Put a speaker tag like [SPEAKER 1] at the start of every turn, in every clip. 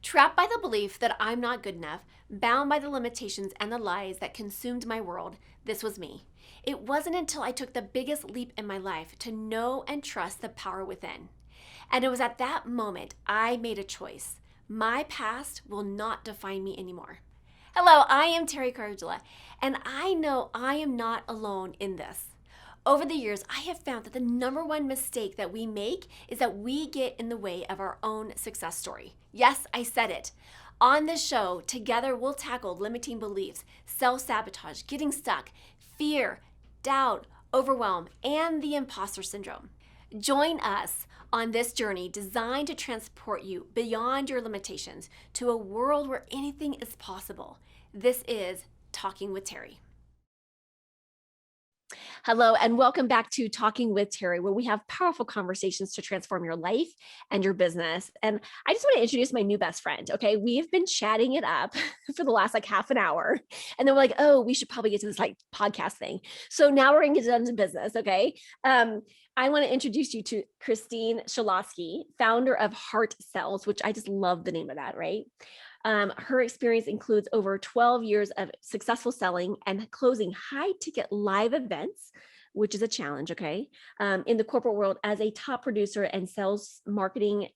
[SPEAKER 1] Trapped by the belief that I'm not good enough, bound by the limitations and the lies that consumed my world, this was me. It wasn't until I took the biggest leap in my life to know and trust the power within. And it was at that moment I made a choice. My past will not define me anymore. Hello, I am Teri, and I know I am not alone in this. Over the years, I have found that the number one mistake that we make is that we get in the way of our own success story. Yes, I said it. On this show, together we'll tackle limiting beliefs, self sabotage, getting stuck, fear, doubt, overwhelm, and the imposter syndrome. Join us on this journey designed to transport you beyond your limitations to a world where anything is possible. This is Talking with Teri. Hello, and welcome back to Talking with Teri, where we have powerful conversations to transform your life and your business. And I just want to introduce my new best friend. Okay. We have been chatting it up for the last half an hour. And then we're like, oh, we should probably get to this podcast thing. So now we're going to get down to business. Okay. I want to introduce you to Christine Schlonski, founder of Heart Cells, which I just love the name of that, right? Her experience includes over 12 years of successful selling and closing high ticket live events, which is a challenge, okay, in the corporate world as a top producer and sales marketing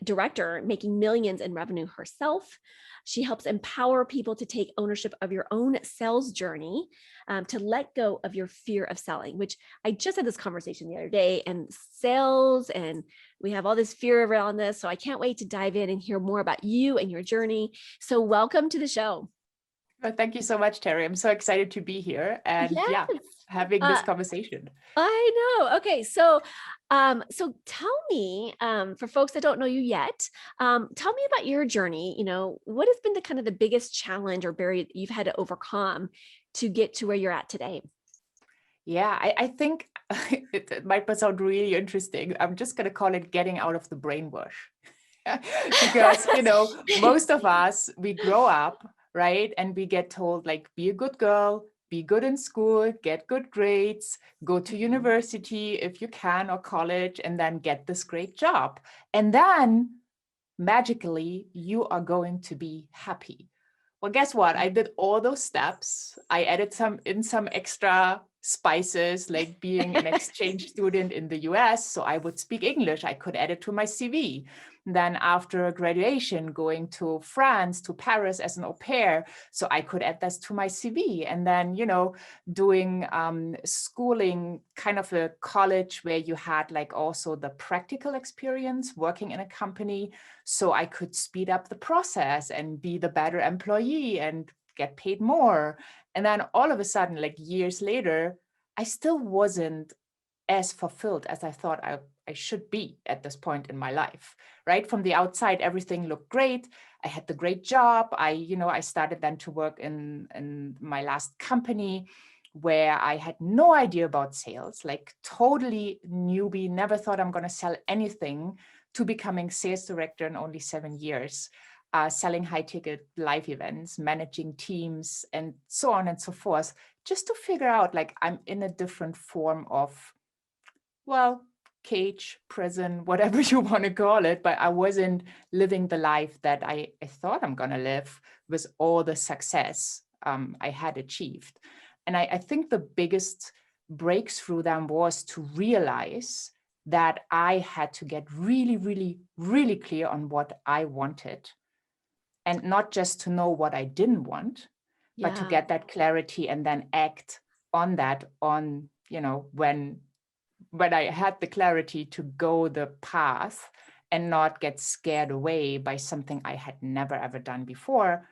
[SPEAKER 1] director, making millions in revenue herself. She helps empower people to take ownership of your own sales journey, to let go of your fear of selling, which I just had this conversation the other day, and sales, and we have all this fear around this. So I can't wait to dive in and hear more about you and your journey. So welcome to the show.
[SPEAKER 2] Well, thank you so much, Teri. I'm so excited to be here and having this conversation.
[SPEAKER 1] I know. Okay. So tell me, for folks that don't know you yet, tell me about your journey. What has been the kind of the biggest challenge or barrier that you've had to overcome to get to where you're at today?
[SPEAKER 2] Yeah, I think it might sound really interesting. I'm just going to call it getting out of the brainwash. Because, most of us, we grow up, right? And we get told, like, be a good girl, be good in school, get good grades, go to university if you can, or college, and then get this great job. And then magically, you are going to be happy. Well, guess what? I did all those steps. I added some extra spices, like being an exchange student in the US. So I would speak English. I could add it to my CV. Then after graduation, going to France, to Paris as an au pair. So I could add this to my CV. And then, doing schooling, kind of a college where you had like also the practical experience working in a company. So I could speed up the process and be the better employee and get paid more. And then all of a sudden, like years later, I still wasn't as fulfilled as I thought I should be at this point in my life, right? From the outside, everything looked great. I had the great job. I started then to work in my last company where I had no idea about sales, like totally newbie, never thought I'm going to sell anything, to becoming sales director in only 7 years, selling high ticket live events, managing teams, and so on and so forth, just to figure out like I'm in a different form of, well, cage, prison, whatever you want to call it, but I wasn't living the life that I thought I'm going to live with all the success I had achieved. And I think the biggest breakthrough then was to realize that I had to get really, really, really clear on what I wanted, and not just to know what I didn't want, but to get that clarity and then act on that when I had the clarity to go the path and not get scared away by something I had never, ever done before,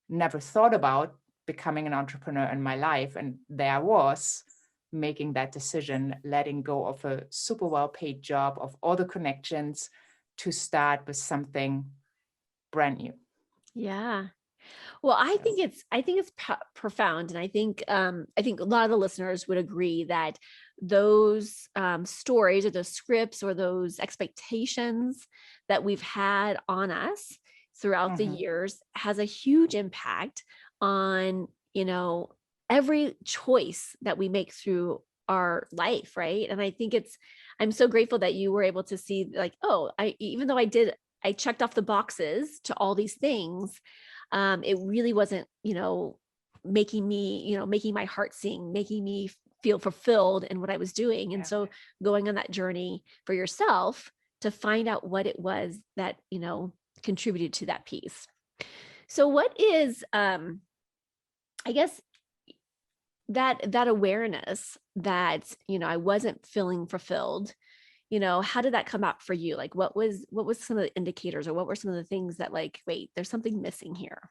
[SPEAKER 2] never thought about becoming an entrepreneur in my life. And there I was, making that decision, letting go of a super well-paid job, of all the connections, to start with something brand new.
[SPEAKER 1] Yeah. Well, I think it's profound, and I think a lot of the listeners would agree that those stories or those scripts or those expectations that we've had on us throughout the years has a huge impact on every choice that we make through our life, right? And I think I'm so grateful that you were able to see like, oh, even though I did I checked off the boxes to all these things, it really wasn't, making me, making my heart sing, making me feel fulfilled in what I was doing. And
[SPEAKER 2] Yeah.
[SPEAKER 1] so going on that journey for yourself to find out what it was that, contributed to that piece. So what is, I guess, that awareness that, I wasn't feeling fulfilled, how did that come out for you? Like, what was some of the indicators, or what were some of the things that, like, wait, there's something missing here?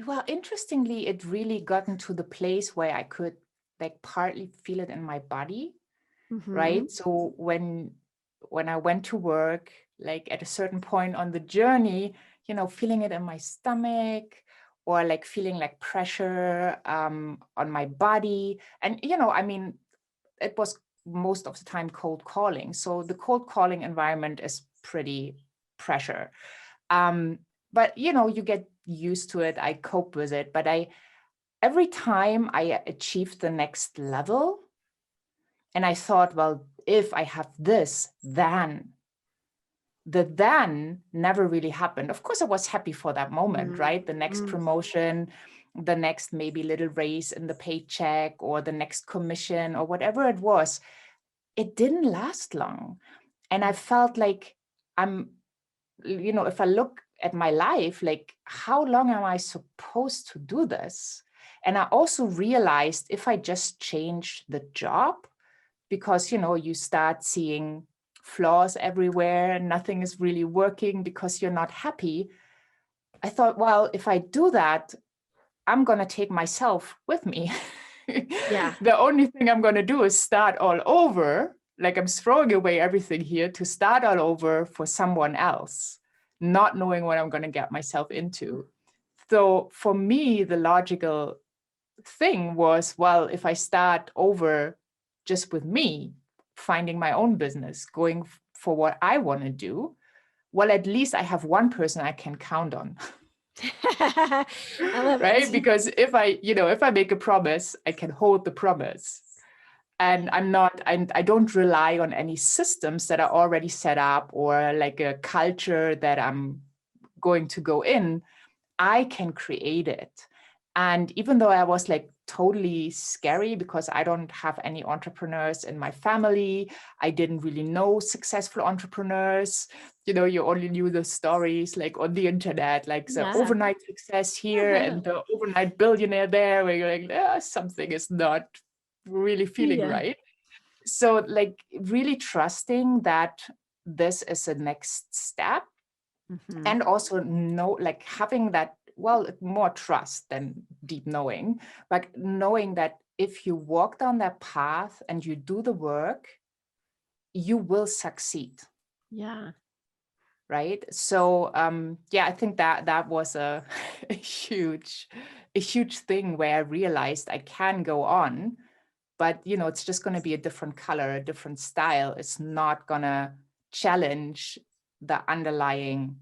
[SPEAKER 2] Well, interestingly, it really gotten to the place where I could like partly feel it in my body,
[SPEAKER 1] Mm-hmm.
[SPEAKER 2] right? So when I went to work, like at a certain point on the journey, feeling it in my stomach, or like feeling like pressure on my body. And, I mean, it was most of the time cold calling. So the cold calling environment is pretty pressure. But, you get used to it. I cope with it. But every time I achieved the next level, and I thought, well, if I have this, then the then never really happened. Of course, I was happy for that moment, right? The next
[SPEAKER 1] Mm-hmm.
[SPEAKER 2] promotion, the next maybe little raise in the paycheck, or the next commission, or whatever it was. It didn't last long. And I felt like if I look at my life, like, how long am I supposed to do this? And I also realized if I just changed the job, because, you start seeing flaws everywhere, nothing is really working because you're not happy. I thought, well, if I do that, I'm going to take myself with me.
[SPEAKER 1] Yeah.
[SPEAKER 2] The only thing I'm going to do is start all over. Like, I'm throwing away everything here to start all over for someone else, not knowing what I'm going to get myself into. So for me, the logical thing was, well, if I start over just with me, finding my own business, going for what I want to do, well, at least I have one person I can count on.
[SPEAKER 1] I love
[SPEAKER 2] Right?
[SPEAKER 1] it.
[SPEAKER 2] Because if I make a promise, I can hold the promise. And I don't rely on any systems that are already set up, or like a culture that I'm going to go in. I can create it. And even though I was like totally scary, because I don't have any entrepreneurs in my family, I didn't really know successful entrepreneurs. You only knew the stories like on the internet, like the
[SPEAKER 1] Yeah.
[SPEAKER 2] overnight success here and the overnight billionaire there, where you're like, something is not really feeling
[SPEAKER 1] Yeah.
[SPEAKER 2] right. So like really trusting that this is the next step.
[SPEAKER 1] Mm-hmm.
[SPEAKER 2] And also like having that, well, more trust than deep knowing, but knowing that if you walk down that path and you do the work, you will succeed.
[SPEAKER 1] Yeah.
[SPEAKER 2] Right. So I think that was a huge thing where I realized I can go on, but it's just going to be a different color, a different style. It's not going to challenge the underlying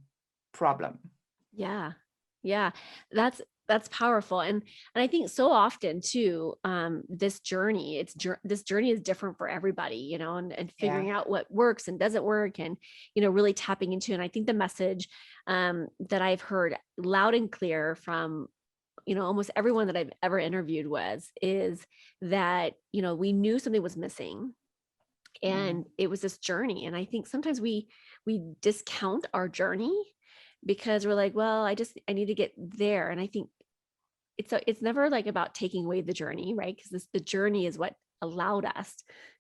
[SPEAKER 2] problem.
[SPEAKER 1] Yeah. Yeah. That's powerful. And I think so often too, this journey, this journey is different for everybody, and
[SPEAKER 2] Yeah.
[SPEAKER 1] figuring out what works and doesn't work, and, really tapping into. And I think the message that I've heard loud and clear from, almost everyone that I've ever interviewed is that, we knew something was missing, and it was this journey. And I think sometimes we discount our journey because we're like, well, I need to get there. And I think it's never like about taking away the journey, right? Because the journey is what allowed us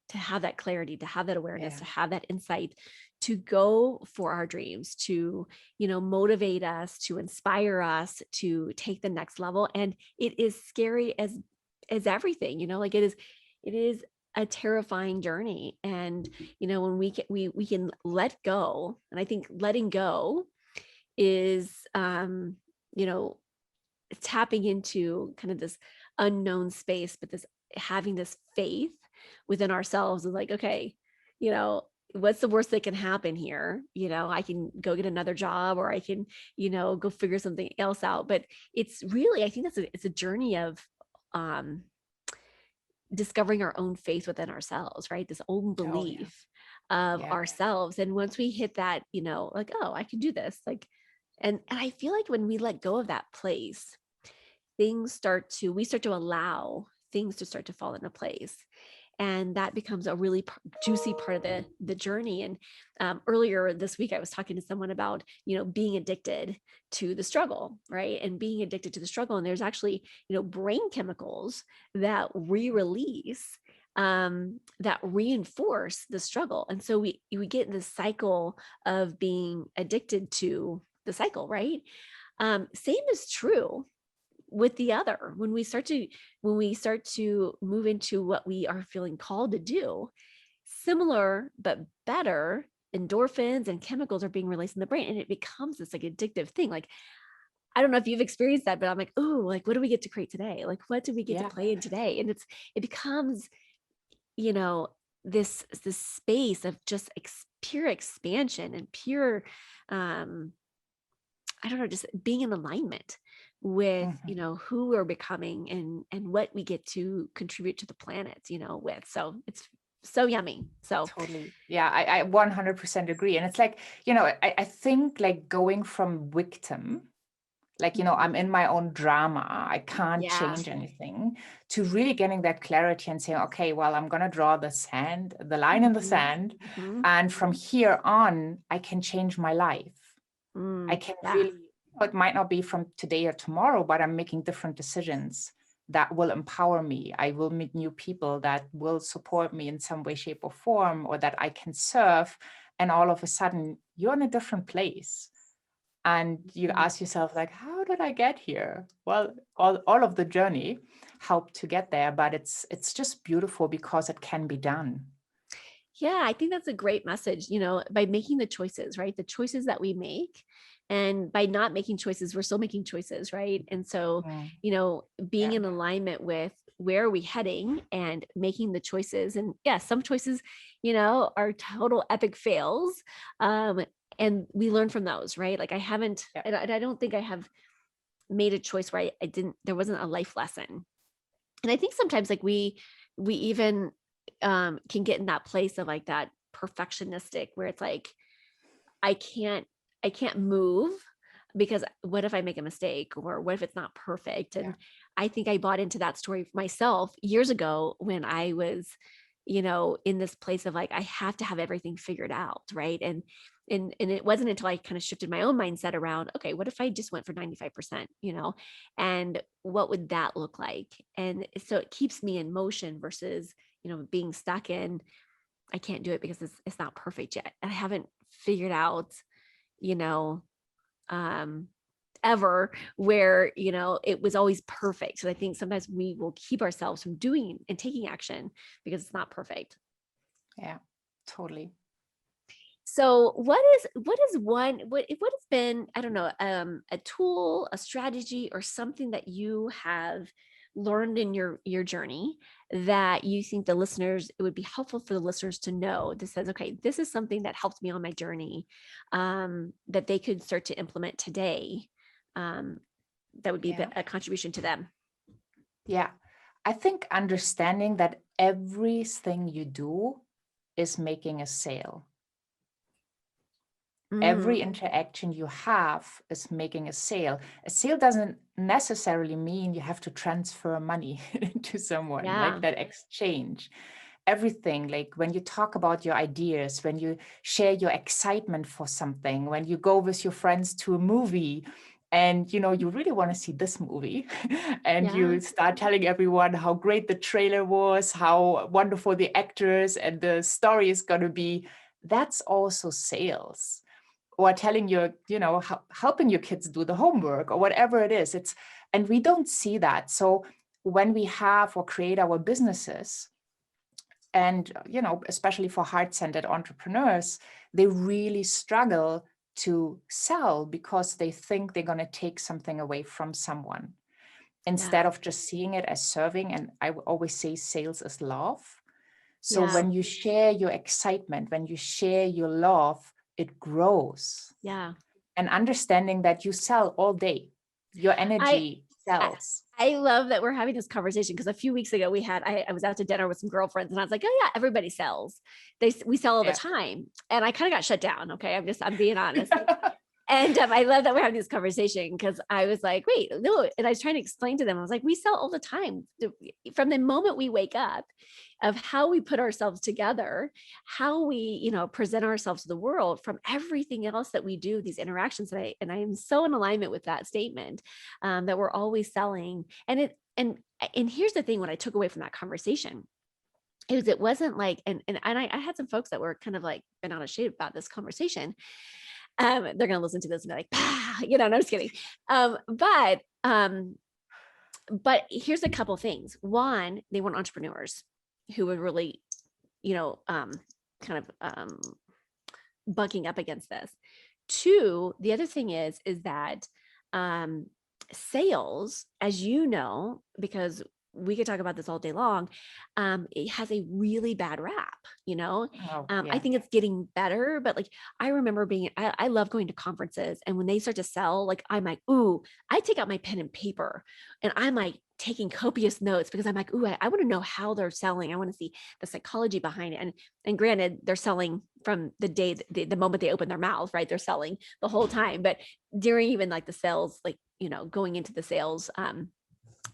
[SPEAKER 1] to have that clarity, to have that awareness,
[SPEAKER 2] Yeah.
[SPEAKER 1] to have that insight, to go for our dreams, to, motivate us, to inspire us to take the next level. And it is scary as everything, like it is a terrifying journey. And, when we can let go, and I think letting go is, you know, tapping into kind of this unknown space, but this having this faith within ourselves of like, okay, what's the worst that can happen here? I can go get another job, or I can, go figure something else out. But it's really, I think it's a journey of discovering our own faith within ourselves, right? This own
[SPEAKER 2] Oh, yeah.
[SPEAKER 1] belief of
[SPEAKER 2] Yeah.
[SPEAKER 1] ourselves. And once we hit that, like, oh, I can do this, like, and I feel like when we let go of that place, we start to allow things to start to fall into place. And that becomes a really juicy part of the journey. And earlier this week, I was talking to someone about, being addicted to the struggle, right? And being addicted to the struggle. And there's actually, brain chemicals that release that reinforce the struggle. And so we get in this cycle of being addicted to the cycle, right? Same is true with the other. When we start to move into what we are feeling called to do, similar but better endorphins and chemicals are being released in the brain, and it becomes this like addictive thing. Like, I don't know if you've experienced that, but I'm like, oh, like, what do we get to create today? Like, what do we get to play in today? And it becomes, this space of just pure expansion and pure, I don't know, just being in alignment with, who we're becoming and what we get to contribute to the planet, with. So it's so yummy. So
[SPEAKER 2] Totally. Yeah, I 100% agree. And it's like, I think like going from victim, like, I'm in my own drama, I can't change anything, to really getting that clarity and saying, okay, well, I'm going to draw the line in the sand. And from here on, I can change my life. I can really, it might not be from today or tomorrow, but I'm making different decisions that will empower me. I will meet new people that will support me in some way, shape, or form, or that I can serve. And all of a sudden, you're in a different place. And you ask yourself, like, how did I get here? Well, all of the journey helped to get there, but it's just beautiful because it can be done.
[SPEAKER 1] Yeah, I think that's a great message, by making the choices, right? The choices that we make. And by not making choices, we're still making choices, right? And so, being in alignment with where are we heading and making the choices. And yeah, some choices, are total epic fails. And we learn from those, right? Like I haven't, and I don't think I have made a choice where there wasn't a life lesson. And I think sometimes like we even can get in that place of like that perfectionistic where it's like, I can't move because what if I make a mistake, or what if it's not perfect? And I think I bought into that story myself years ago when I was, in this place of like, I have to have everything figured out. Right. And it wasn't until I kind of shifted my own mindset around, okay, what if I just went for 95%, and what would that look like? And so it keeps me in motion versus, being stuck in, I can't do it because it's not perfect yet. I haven't figured out, you know, um, ever where, it was always perfect. So I think sometimes we will keep ourselves from doing and taking action because it's not perfect.
[SPEAKER 2] Yeah, totally.
[SPEAKER 1] So what has been, I don't know, a tool, a strategy, or something that you have learned in your journey that you think it would be helpful for the listeners to know, that says, okay, this is something that helped me on my journey, that they could start to implement today, that would be a contribution to them?
[SPEAKER 2] Yeah, I think understanding that everything you do is making a sale. Every interaction you have is making a sale. A sale doesn't necessarily mean you have to transfer money to someone, like that exchange. Everything, like when you talk about your ideas, when you share your excitement for something, when you go with your friends to a movie and you really want to see this movie and you start telling everyone how great the trailer was, how wonderful the actors and the story is going to be, that's also sales. Or telling your, helping your kids do the homework or whatever it is. And we don't see that. So when we have or create our businesses, and, especially for heart-centered entrepreneurs, they really struggle to sell because they think they're going to take something away from someone instead of just seeing it as serving. And I always say sales is love. So when you share your excitement, when you share your love, it grows.
[SPEAKER 1] Yeah.
[SPEAKER 2] And understanding that you sell all day, your energy cells.
[SPEAKER 1] I love that we're having this conversation because a few weeks ago I was out to dinner with some girlfriends and I was like, oh yeah, everybody sells. We sell all the
[SPEAKER 2] Yeah.
[SPEAKER 1] time. And I kind of got shut down. Okay. I'm being honest. And I love that we're having this conversation because I was like, wait, no. And I was trying to explain to them, I was like, we sell all the time. From the moment we wake up, of how we put ourselves together, how we, present ourselves to the world, from everything else that we do, these interactions. And I am so in alignment with that statement, that we're always selling. And here's the thing, what I took away from that conversation is it wasn't like, and I had some folks that were kind of like been out of shape about this conversation. They're going to listen to this and be like, bah, no, I'm just kidding. But here's a couple things. One, they weren't entrepreneurs who were really, kind of bucking up against this. Two, the other thing is that sales, as you know, because we could talk about this all day long, it has a really bad rap,
[SPEAKER 2] Oh, yeah.
[SPEAKER 1] I think it's getting better, but like, I remember I love going to conferences, and when they start to sell, like, I'm like, ooh, I take out my pen and paper and I'm like taking copious notes because I'm like, ooh, I want to know how they're selling. I want to see the psychology behind it. And granted, they're selling from the moment they open their mouth, right? They're selling the whole time, but during even like the sales, like, going into the sales,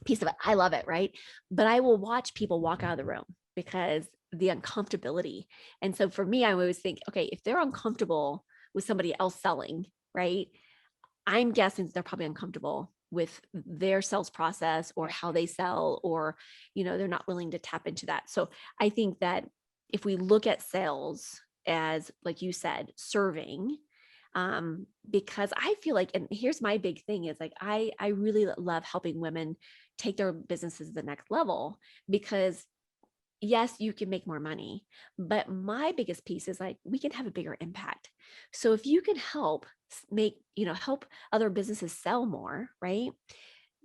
[SPEAKER 1] piece of it, I love it, right? But I will watch people walk out of the room because the uncomfortability. And so for me, I always think, okay, if they're uncomfortable with somebody else selling, right, I'm guessing they're probably uncomfortable with their sales process or how they sell, or, they're not willing to tap into that. So I think that if we look at sales as, like you said, serving, because I feel like, and here's my big thing is like, I really love helping women take their businesses to the next level, because yes, you can make more money, but my biggest piece is like, we can have a bigger impact. So if you can help help other businesses sell more, right?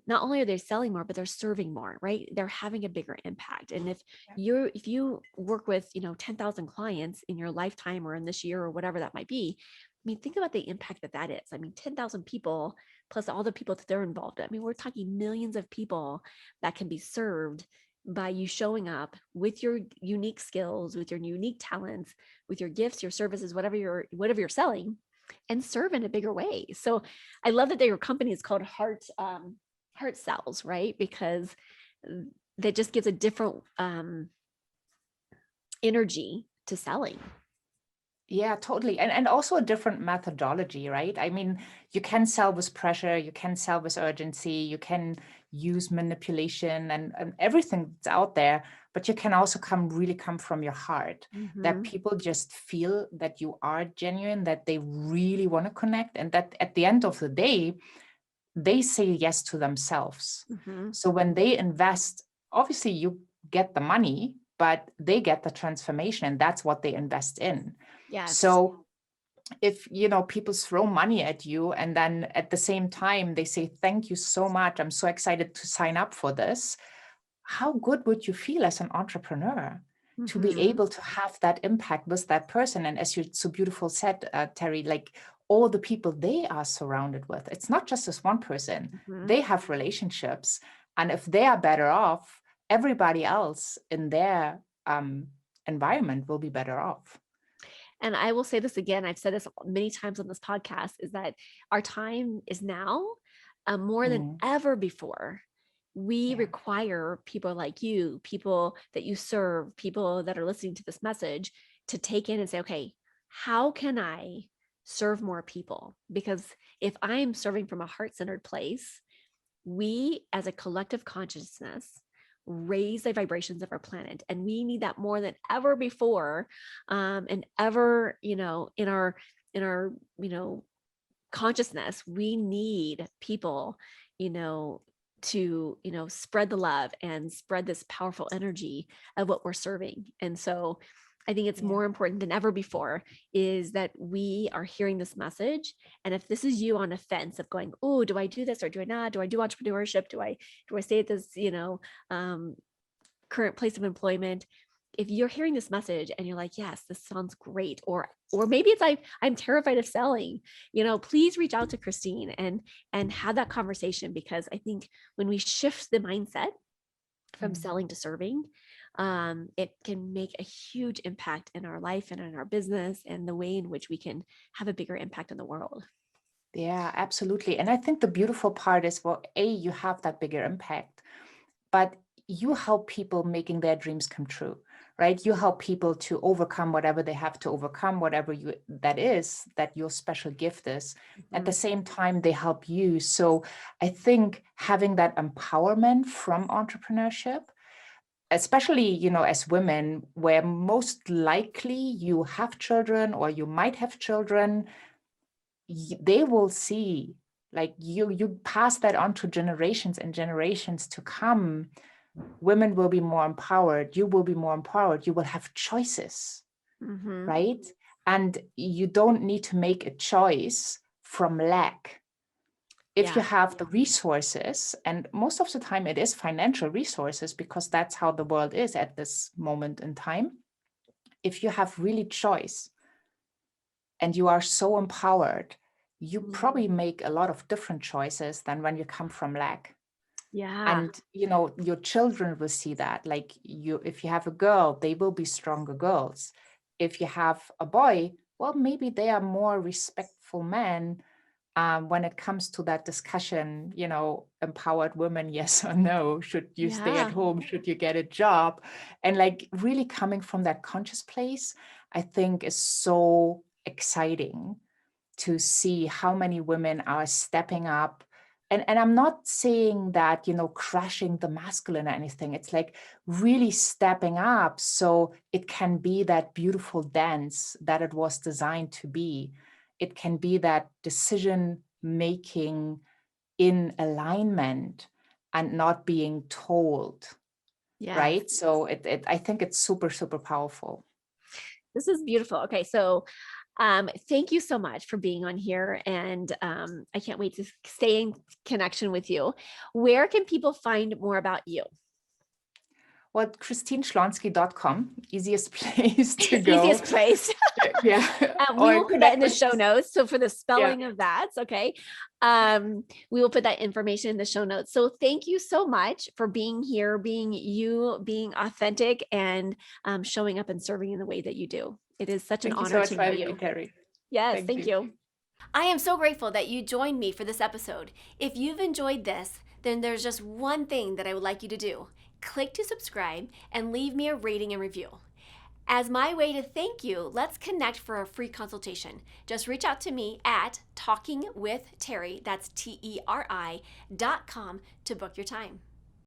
[SPEAKER 1] Not only are they selling more, but they're serving more, right? They're having a bigger impact. And if you work with, 10,000 clients in your lifetime or in this year or whatever that might be, I mean, think about the impact that is. I mean, 10,000 people plus all the people that they're involved in. I mean, we're talking millions of people that can be served by you showing up with your unique skills, with your unique talents, with your gifts, your services, whatever you're selling, and serve in a bigger way. So I love that your company is called Heart Cells, right? Because that just gives a different energy to selling.
[SPEAKER 2] Yeah, totally. And also a different methodology, right? I mean, you can sell with pressure, you can sell with urgency, you can use manipulation and everything that's out there, but you can also really come from your heart, that people just feel that you are genuine, that they really want to connect, and that at the end of the day, they say yes to themselves. So when they invest, obviously you get the money, but they get the transformation, and that's what they invest in.
[SPEAKER 1] Yes.
[SPEAKER 2] So if, people throw money at you and then at the same time they say, thank you so much, I'm so excited to sign up for this. How good would you feel as an entrepreneur to be able to have that impact with that person? And as you so beautiful said, Teri, like all the people they are surrounded with, it's not just this one person, they have relationships. And if they are better off, everybody else in their environment will be better off.
[SPEAKER 1] And I will say this again, I've said this many times on this podcast, is that our time is now, more than ever before. We require people like you, people that you serve, people that are listening to this message, to take in and say, okay, how can I serve more people? Because if I'm serving from a heart-centered place, we as a collective consciousness raise the vibrations of our planet, and we need that more than ever before, and ever, in our consciousness. We need people, to spread the love and spread this powerful energy of what we're serving. And so I think it's more important than ever before is that we are hearing this message. And if this is you on a fence of going, oh, do I do this or do I not? Do I do entrepreneurship? Do I stay at this, current place of employment? if you're hearing this message and you're like, yes, this sounds great, or maybe it's like, I'm terrified of selling, please reach out to Christine and have that conversation, because I think when we shift the mindset from selling to serving, it can make a huge impact in our life and in our business and the way in which we can have a bigger impact in the world.
[SPEAKER 2] Yeah, absolutely. And I think the beautiful part is, well, you have that bigger impact, but you help people making their dreams come true, right? You help people to overcome whatever they have to overcome, whatever that your special gift is. At the same time, they help you. So I think having that empowerment from entrepreneurship, especially, as women, where most likely you have children or you might have children, they will see, like, you pass that on to generations and generations to come. Women will be more empowered. You will be more empowered. You will have choices, right? And you don't need to make a choice from lack. If you have the resources, and most of the time it is financial resources, because that's how the world is at this moment in time. If you have really choice and you are so empowered, you probably make a lot of different choices than when you come from lack.
[SPEAKER 1] Yeah.
[SPEAKER 2] And, your children will see that. Like, if you have a girl, they will be stronger girls. If you have a boy, well, maybe they are more respectful men. When it comes to that discussion, empowered women, yes or no, should you stay at home? Should you get a job? And like really coming from that conscious place, I think is so exciting to see how many women are stepping up. And I'm not saying that, crushing the masculine or anything. It's like really stepping up so it can be that beautiful dance that it was designed to be. It can be that decision making in alignment and not being told, right? So I think it's super, super powerful.
[SPEAKER 1] This is beautiful. Okay. So thank you so much for being on here. And I can't wait to stay in connection with you. Where can people find more about you?
[SPEAKER 2] Well, ChristineSchlonski.com, easiest place to go.
[SPEAKER 1] Easiest place.
[SPEAKER 2] Yeah.
[SPEAKER 1] We will put that in the show notes. So for the spelling of that, okay. We will put that information in the show notes. So thank you so much for being here, being you, being authentic, and showing up and serving in the way that you do. It is such an honor to know you.
[SPEAKER 2] Teri.
[SPEAKER 1] Yes, thank you. I am so grateful that you joined me for this episode. If you've enjoyed this, then there's just one thing that I would like you to do. Click to subscribe and leave me a rating and review. As my way to thank you, let's connect for a free consultation. Just reach out to me at talkingwithteri, that's TERI.com, to book your time.